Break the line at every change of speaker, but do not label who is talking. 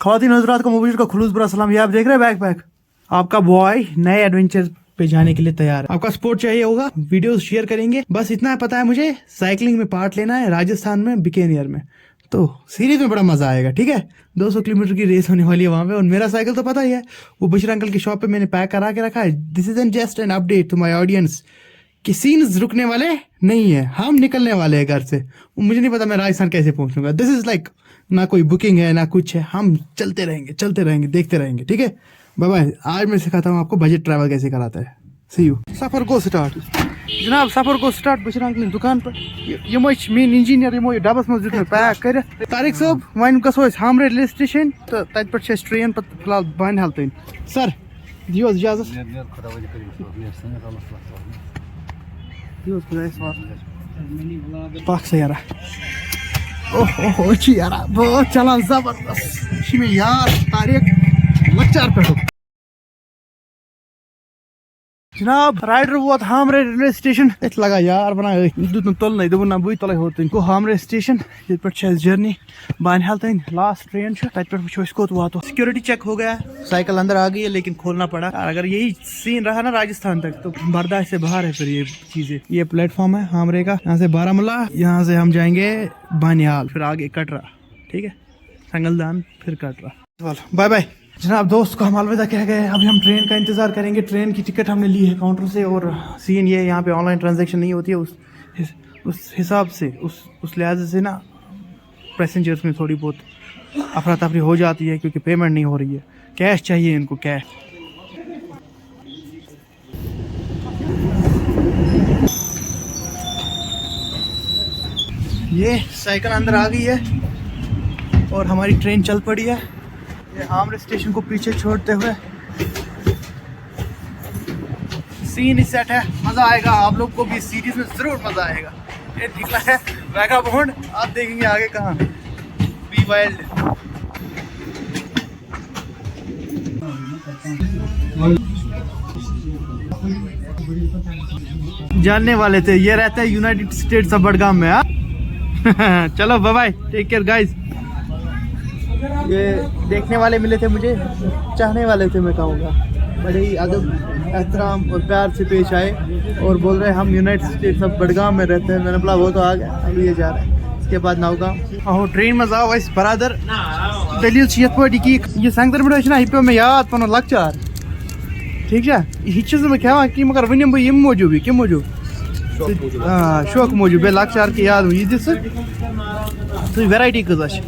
ख़वातीन हज़रात को मुबीर का खुलूस बुरा सलाम। ये आप देख रहे हैं बैकपैक, आपका बॉय नए एडवेंचर पे जाने के लिए तैयार है। आपका सपोर्ट चाहिए होगा, वीडियोस शेयर करेंगे। बस इतना पता है मुझे, साइकिलिंग में पार्ट लेना है राजस्थान में बीकानेर में, तो सीरीज में बड़ा मजा आएगा। ठीक है, 200 किलोमीटर की रेस होने वाली है वहां पे। और मेरा साइकिल तो पता ही है, वो बशीर अंकल की शॉप पे मैंने पैक करा के रखा है। This is an just an update to my audience कि सीन्स रुकने वाले नहीं है, हम निकलने वाले हैं घर से। मुझे नहीं पता मैं राजस्थान कैसे पहुंचूंगा। दिस इज लाइक ना कोई बुकिंग है ना कुछ है, हम चलते रहेंगे देखते रहेंगे। ठीक है, बाय बाय। आज मैं सिखाता हूँ आपको बजट ट्रैवल कैसे कराता है। सी यू। सफर को स्टार्ट जनाब, सफर को स्टार्ट बशीर अंकल दुकान पर। ये मेन इंजीनियर ये डबस मज दित पैक कर। तारिक साहब वन गो हमरे रेलवे स्टेशन तो तत पे ट्रेन पे फिलहाल बानहाल तन। सर दियो इजाजत। पाक से यारा ओह यारा बहुत चला जबरदस्त यार। तारिक लक्चार पे जनाब राइडर वोत हमरे रेलवे स्टेशन लगा यार बना तुल दोन ना बु तुल हो हमरे स्टेशन ये पे जर्नी बानहाल तन। लास्ट ट्रेन तत पे कोत वातो। सिक्योरिटी चेक हो गया, साइकिल अंदर आ गई है लेकिन खोलना पड़ा। अगर यही सीन रहा ना राजस्थान तक तो बर्दाश्त से बाहर है फिर ये चीजें। ये प्लेटफॉर्म है हमरे का, यहाँ से बारामूला, यहाँ से हम जाएंगे बानिहाल, फिर आगे कटरा। ठीक है, संगलदान फिर कटरा। बाय बाय जनाब। दोस्त को हम अलविदा कह गए। अभी हम ट्रेन का इंतजार करेंगे। ट्रेन की टिकट हमने ली है काउंटर से। और सीन ये यहाँ पे ऑनलाइन ट्रांजैक्शन नहीं होती है। उस हिसाब से उस लिहाज से ना पैसेंजर्स में थोड़ी बहुत अफरा तफरी हो जाती है क्योंकि पेमेंट नहीं हो रही है। कैश चाहिए इनको, कैश। ये साइकिल अंदर आ गई है और हमारी ट्रेन चल पड़ी है। ये हमरे स्टेशन को पीछे छोड़ते हुए सीन इस सेट है। मजा आएगा, आप लोग को भी सीरीज में जरूर मजा आएगा। ये निकला है वैगाबॉन्ड, आप देखेंगे आगे कहाँ। Be wild. जानने वाले थे, ये रहता है यूनाइटेड स्टेट्स ऑफ बडगाम में। चलो bye bye, take care guys. ये देखने वाले मिले थे मुझे, चाहने वाले थे मैं कहूँगा। बड़े ही अदब एहतराम और प्यार से पेश आए और बोल रहे हम यूनाइटेड स्टेट्स ऑफ बडगाम में रहते हैं। मैंने बोला वो तो आ गया, अभी ये जा रहा है। इसके बाद नौगांव अहो ट्रेन में जाओ वैसे बरादर दलील ये पे कि संगतर पे हिपो में याद पन लक्चार। ठीक है, यह मैं खेवान कि मगर वन बह यम मूजूब कम मूजूब शौक मूजूब बे लक्चार की याद यह दिस वैरायटी कज।